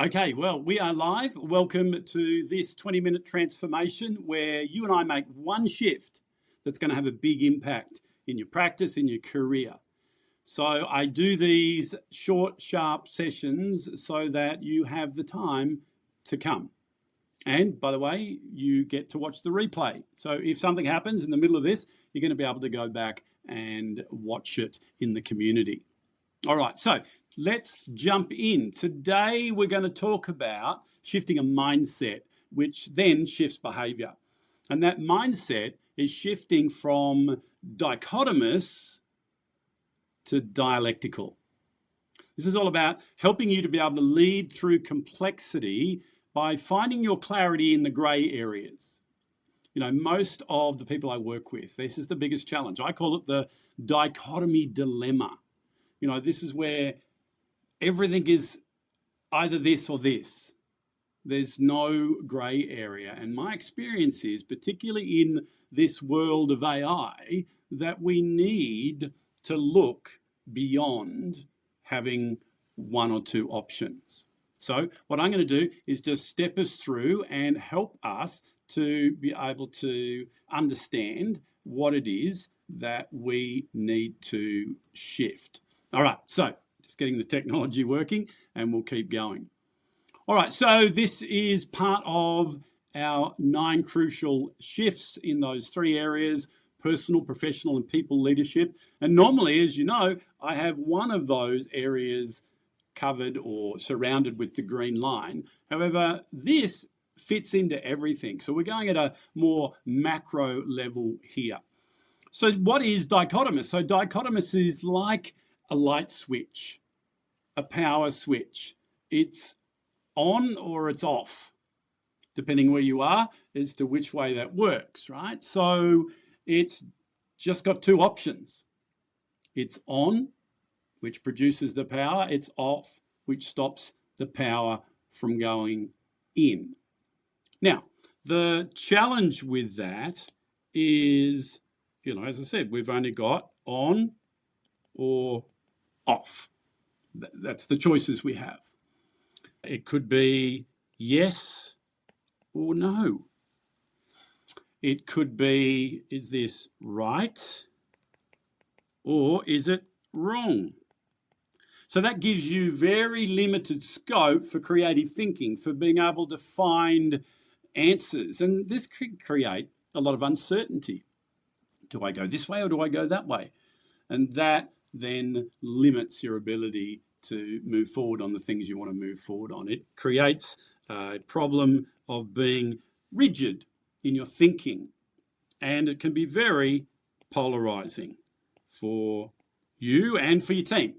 Okay, well, we are live. Welcome to this 20-minute transformation where you and I make one shift that's going to have a big impact in your practice, in your career. So I do these short, sharp sessions so that you have the time to come. And by the way, you get to watch the replay. So if something happens in the middle of this, you're going to be able to go back and watch it in the community. All right, so let's jump in. Today we're going to talk about shifting a mindset, which then shifts behavior. And that mindset is shifting from dichotomous to dialectical. This is all about helping you to be able to lead through complexity by finding your clarity in the grey areas. You know, most of the people I work with, this is the biggest challenge. I call it the Dichotomy Dilemma. You know, this is where everything is either this or this. There's no grey area. And my experience is, particularly in this world of AI, that we need to look beyond having one or two options. So what I'm going to do is just step us through and help us to be able to understand what it is that we need to shift. All right, so just getting the technology working and we'll keep going. All right, so this is part of our 9 crucial shifts in those 3 areas: personal, professional, and people leadership. And normally, as you know, I have one of those areas covered or surrounded with the green line. However, this fits into everything. So we're going at a more macro level here. So what is dichotomous? So dichotomous is like a light switch, a power switch. It's on or it's off, depending where you are as to which way that works, right? So it's just got 2 options. It's on, which produces the power. It's off, which stops the power from going in. Now, the challenge with that is, you know, as I said, we've only got on or off. That's the choices we have. It could be yes or no. It could be, is this right or is it wrong? So that gives you very limited scope for creative thinking, for being able to find answers. And this could create a lot of uncertainty. Do I go this way or do I go that way? And that then limits your ability to move forward on the things you want to move forward on. It creates a problem of being rigid in your thinking, and it can be very polarizing for you and for your team.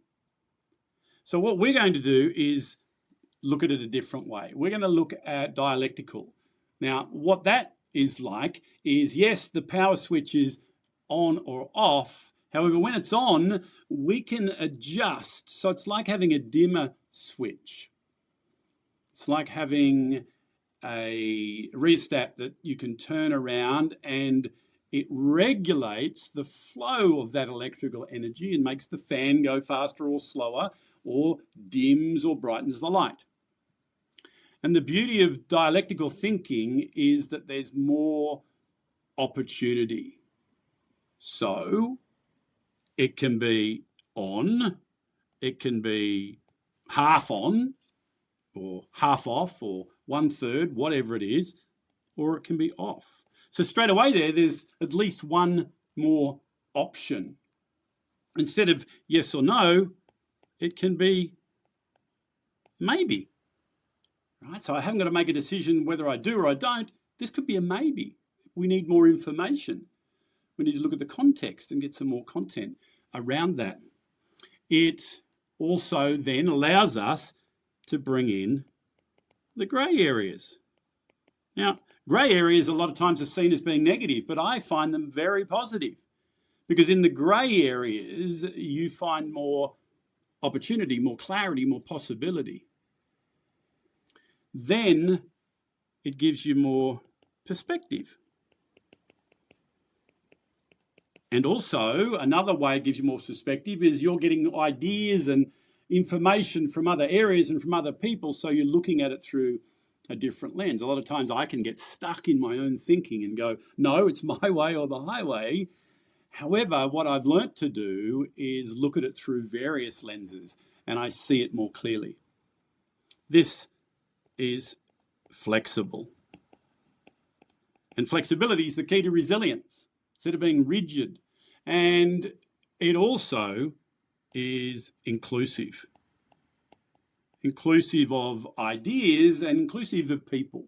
So what we're going to do is look at it a different way. We're going to look at dialectical. Now, what that is like is, yes, the power switch is on or off. However, when it's on, we can adjust. So it's like having a dimmer switch. It's like having a rheostat that you can turn around, and it regulates the flow of that electrical energy and makes the fan go faster or slower, or dims or brightens the light. And the beauty of dialectical thinking is that there's more opportunity. So it can be on, it can be half on, or half off, or 1/3, whatever it is, or it can be off. So straight away there's at least one more option. Instead of yes or no, it can be maybe. Right? So I haven't got to make a decision whether I do or I don't. This could be a maybe. We need more information. We need to look at the context and get some more content around that. It also then allows us to bring in the grey areas. Now, grey areas a lot of times are seen as being negative, but I find them very positive, because in the grey areas you find more opportunity, more clarity, more possibility. Then it gives you more perspective. And also, another way it gives you more perspective is you're getting ideas and information from other areas and from other people, so you're looking at it through a different lens. A lot of times I can get stuck in my own thinking and go, no, it's my way or the highway. However, what I've learnt to do is look at it through various lenses, and I see it more clearly. This is flexible. And flexibility is the key to resilience, instead of being rigid. And it also is inclusive. Inclusive of ideas and inclusive of people.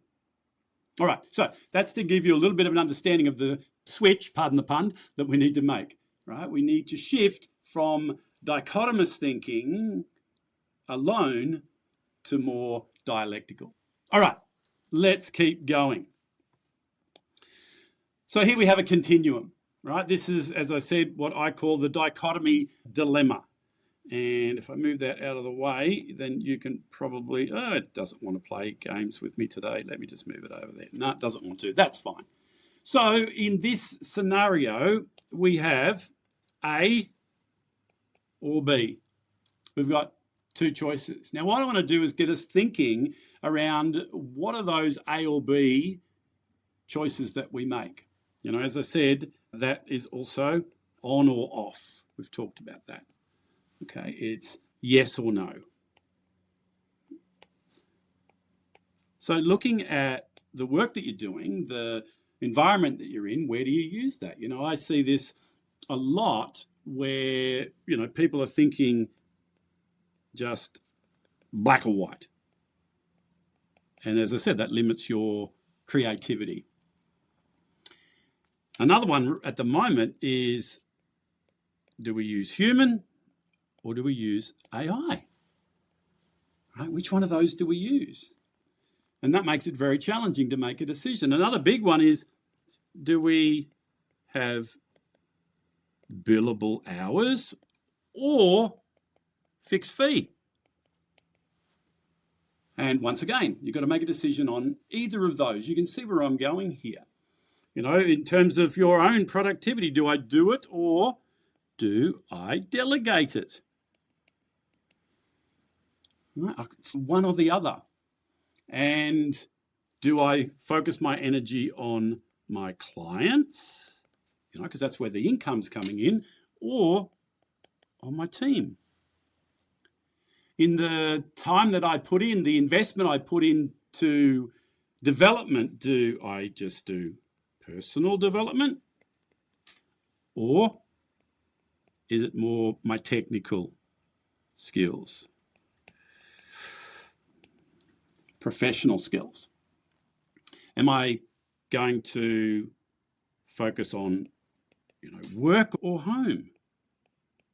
All right, so that's to give you a little bit of an understanding of the switch, pardon the pun, that we need to make, right? We need to shift from dichotomous thinking alone to more dialectical. All right, let's keep going. So here we have a continuum, right? This is, as I said, what I call the dichotomy dilemma. And if I move that out of the way, then you can probably, oh, it doesn't want to play games with me today. Let me just move it over there. No, it doesn't want to. That's fine. So in this scenario, we have A or B. We've got two choices. Now, what I want to do is get us thinking around what are those A or B choices that we make. You know, as I said, that is also on or off. We've talked about that. Okay, it's yes or no. So looking at the work that you're doing, the environment that you're in, where do you use that? You know, I see this a lot where, you know, people are thinking just black or white. And as I said, that limits your creativity. Another one at the moment is, do we use human or do we use AI? Right? Which one of those do we use? And that makes it very challenging to make a decision. Another big one is, do we have billable hours or fixed fee? And once again, you've got to make a decision on either of those. You can see where I'm going here. You know, in terms of your own productivity, do I do it or do I delegate it? It's one or the other. And do I focus my energy on my clients, you know, because that's where the income's coming in, or on my team? In the time that I put in, the investment I put into development, do I just do personal development, or is it more my technical skills, professional skills? Am I going to focus on, you know, work or home?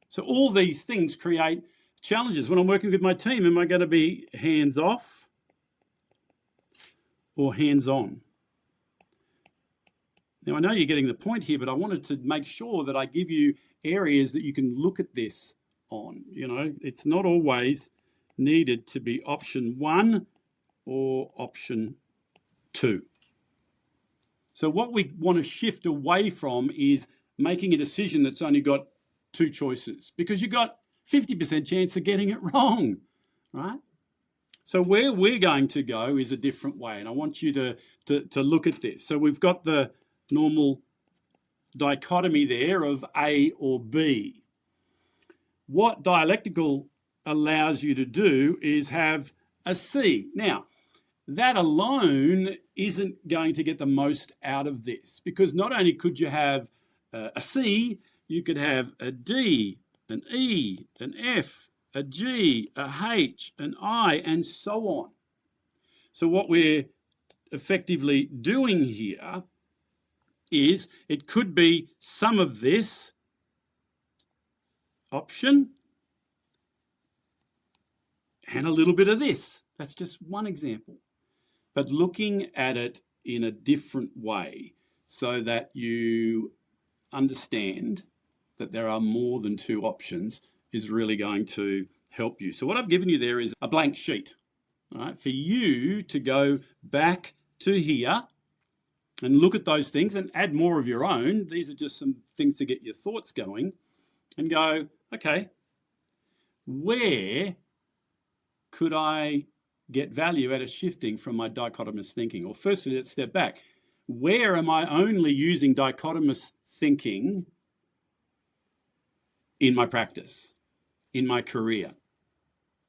So all these things create challenges. When I'm working with my team, am I going to be hands off or hands on? Now, I know you're getting the point here, but I wanted to make sure that I give you areas that you can look at this on. You know, it's not always needed to be option one or option two. So what we want to shift away from is making a decision that's only got two choices, because you've got 50% chance of getting it wrong, right? So where we're going to go is a different way, and I want you to look at this. So we've got the normal dichotomy there of A or B. What dialectical allows you to do is have a C. Now, that alone isn't going to get the most out of this, because not only could you have a C, you could have a D, an E, an F, a G, a H, an I, and so on. So what we're effectively doing here is it could be some of this option and a little bit of this. That's just one example. But looking at it in a different way so that you understand that there are more than two options is really going to help you. So what I've given you there is a blank sheet, all right, for you to go back to here and look at those things and add more of your own. These are just some things to get your thoughts going and go, okay, where could I get value out of shifting from my dichotomous thinking? Or firstly, let's step back. Where am I only using dichotomous thinking in my practice, in my career,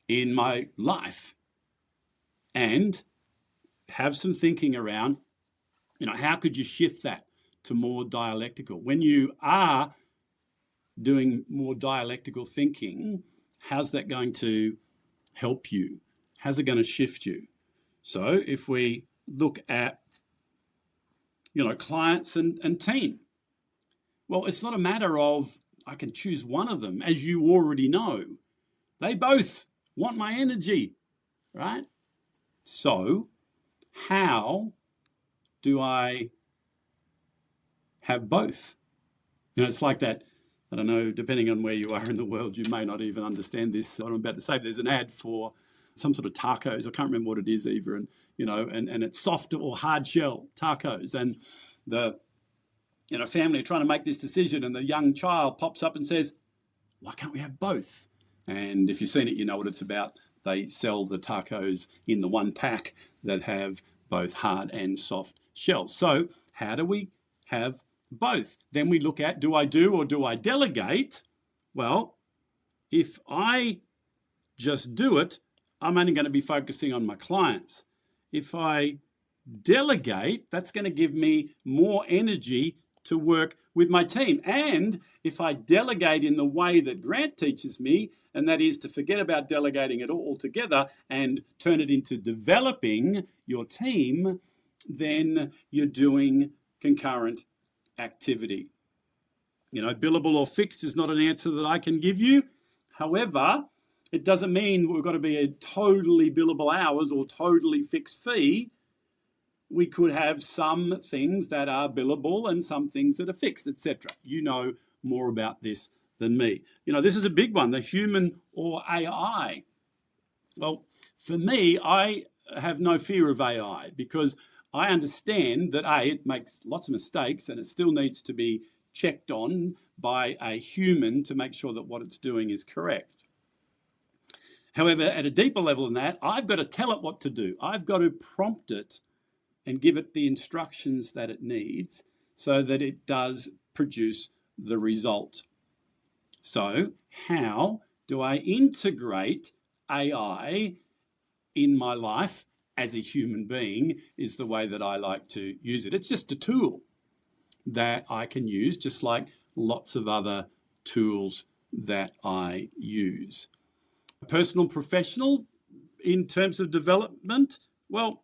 in my life? And have some thinking around, how could you shift that to more dialectical? When you are doing more dialectical thinking, how's that going to help you? How's it going to shift you? So if we look at, clients and team, well, it's not a matter of I can choose one of them. As you already know, they both want my energy, right? So how do I have both? It's like that. I don't know, depending on where you are in the world, you may not even understand this, what I'm about to say. There's an ad for some sort of tacos. I can't remember what it is either. And, and it's soft or hard shell tacos. And the, family are trying to make this decision, and the young child pops up and says, why can't we have both? And if you've seen it, you know what it's about. They sell the tacos in the one pack that have both hard and soft shells. So how do we have both? Then we look at, do I do or do I delegate? Well, if I just do it, I'm only going to be focusing on my clients. If I delegate, that's going to give me more energy to work with my team. And if I delegate in the way that Grant teaches me, and that is to forget about delegating it all altogether and turn it into developing your team, then you're doing concurrent activity. Billable or fixed is not an answer that I can give you. However, it doesn't mean we've got to be a totally billable hours or totally fixed fee. We could have some things that are billable and some things that are fixed, etc. You know more about this than me. This is a big one, the human or AI. Well, for me, I have no fear of AI because I understand that it makes lots of mistakes and it still needs to be checked on by a human to make sure that what it's doing is correct. However, at a deeper level than that, I've got to tell it what to do. I've got to prompt it and give it the instructions that it needs so that it does produce the result. So how do I integrate AI in my life as a human being is the way that I like to use it. It's just a tool that I can use, just like lots of other tools that I use. Personal, professional, in terms of development, well,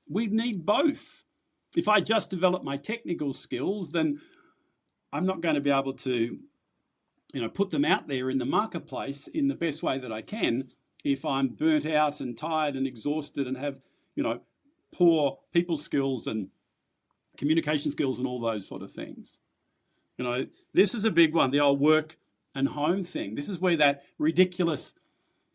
we need both. If I just develop my technical skills, then I'm not going to be able to, put them out there in the marketplace in the best way that I can if I'm burnt out and tired and exhausted and have, poor people skills and communication skills and all those sort of things. This is a big one, the old work and home thing. This is where that ridiculous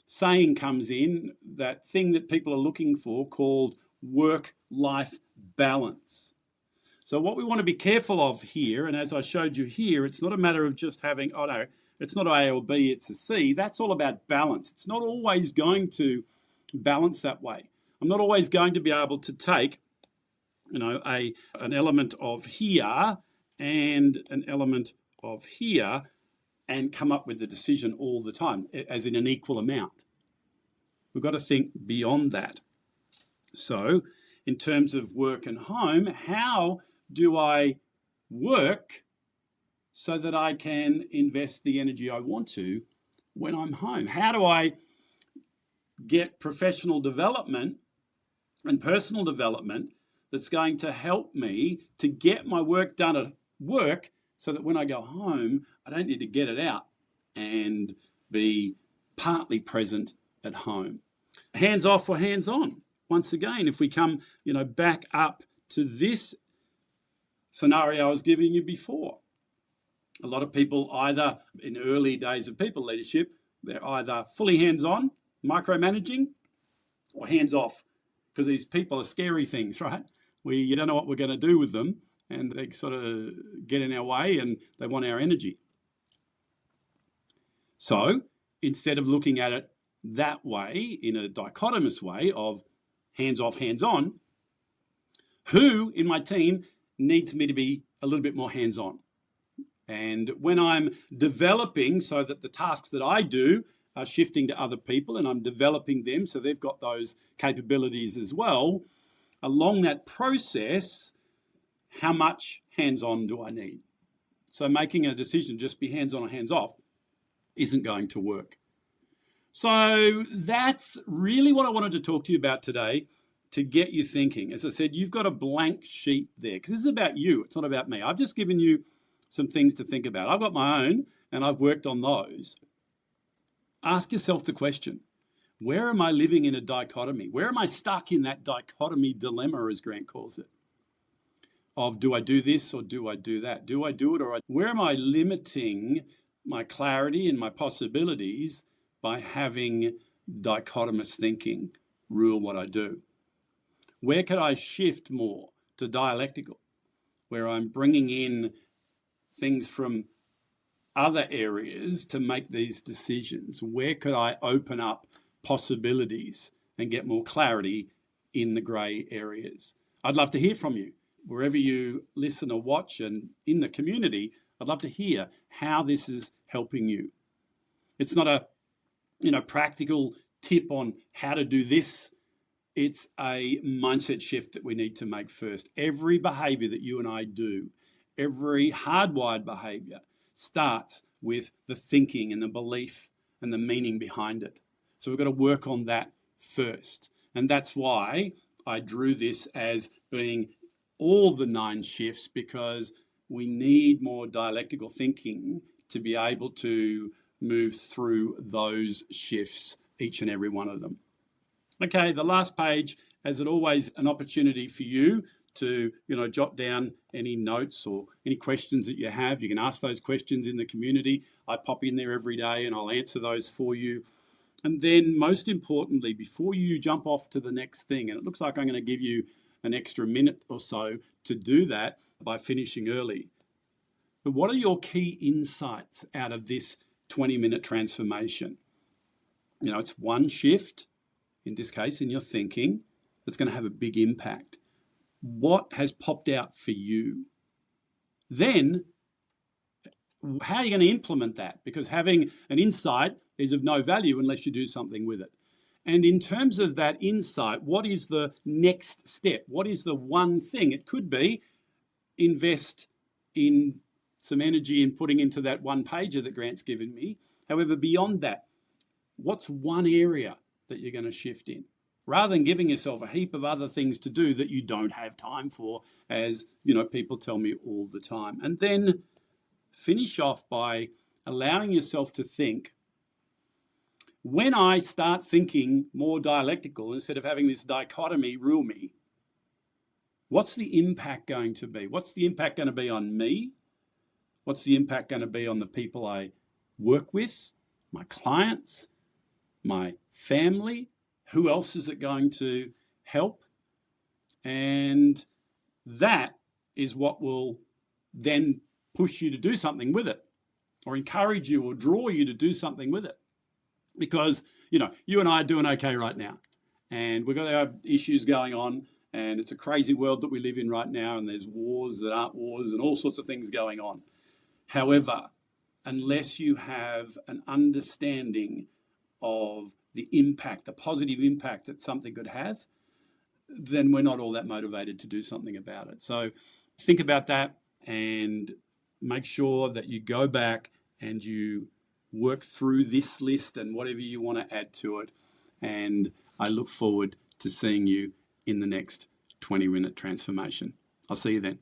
saying comes in, that thing that people are looking for called work-life balance. So what we want to be careful of here, and as I showed you here, it's not a matter of just having, it's not A or B, it's a C. That's all about balance. It's not always going to balance that way. I'm not always going to be able to take, an element of here and an element of here and come up with the decision all the time, as in an equal amount. We've got to think beyond that. So in terms of work and home, how do I work so that I can invest the energy I want to when I'm home? How do I get professional development and personal development that's going to help me to get my work done at work so that when I go home, I don't need to get it out and be partly present at home? Hands off or hands on? Once again, if we come, back up to this scenario I was giving you before, a lot of people either in early days of people leadership, they're either fully hands-on, micromanaging, or hands-off, because these people are scary things, right? You don't know what we're going to do with them, and they sort of get in our way and they want our energy. So instead of looking at it that way, in a dichotomous way of hands off, hands on, who in my team needs me to be a little bit more hands on? And when I'm developing so that the tasks that I do are shifting to other people and I'm developing them so they've got those capabilities as well, along that process, how much hands-on do I need? So making a decision just be hands-on or hands-off isn't going to work. So that's really what I wanted to talk to you about today, to get you thinking. As I said, you've got a blank sheet there because this is about you. It's not about me. I've just given you some things to think about. I've got my own and I've worked on those. Ask yourself the question, where am I living in a dichotomy? Where am I stuck in that dichotomy dilemma, as Grant calls it? Of do I do this or do I do that? Do I do it or where am I limiting my clarity and my possibilities by having dichotomous thinking rule what I do? Where could I shift more to dialectical, where I'm bringing in things from other areas to make these decisions? Where could I open up possibilities and get more clarity in the grey areas? I'd love to hear from you. Wherever you listen or watch and in the community, I'd love to hear how this is helping you. It's not a practical tip on how to do this. It's a mindset shift that we need to make first. Every behavior that you and I do, every hardwired behavior starts with the thinking and the belief and the meaning behind it. So we've got to work on that first. And that's why I drew this as being all the 9 shifts, because we need more dialectical thinking to be able to move through those shifts, each and every one of them. Okay, the last page, as it always, an opportunity for you to jot down any notes or any questions that you have. You can ask those questions in the community. I pop in there every day and I'll answer those for you. And then most importantly, before you jump off to the next thing, and it looks like I'm going to give you an extra minute or so to do that by finishing early. But what are your key insights out of this 20-minute transformation? It's one shift, in this case, in your thinking, that's going to have a big impact. What has popped out for you? Then, how are you going to implement that? Because having an insight is of no value unless you do something with it. And in terms of that insight, what is the next step? What is the one thing? It could be invest in some energy in putting into that one pager that Grant's given me. However, beyond that, what's one area that you're going to shift in? Rather than giving yourself a heap of other things to do that you don't have time for, as people tell me all the time. And then finish off by allowing yourself to think, when I start thinking more dialectical, instead of having this dichotomy rule me, what's the impact going to be? What's the impact going to be on me? What's the impact going to be on the people I work with, my clients, my family? Who else is it going to help? And that is what will then push you to do something with it, or encourage you or draw you to do something with it. Because, you and I are doing okay right now. And we've got our issues going on, and it's a crazy world that we live in right now, and there's wars that aren't wars and all sorts of things going on. However, unless you have an understanding of the impact, the positive impact that something could have, then we're not all that motivated to do something about it. So think about that and make sure that you go back and you work through this list and whatever you want to add to it. And I look forward to seeing you in the next 20-minute transformation. I'll see you then.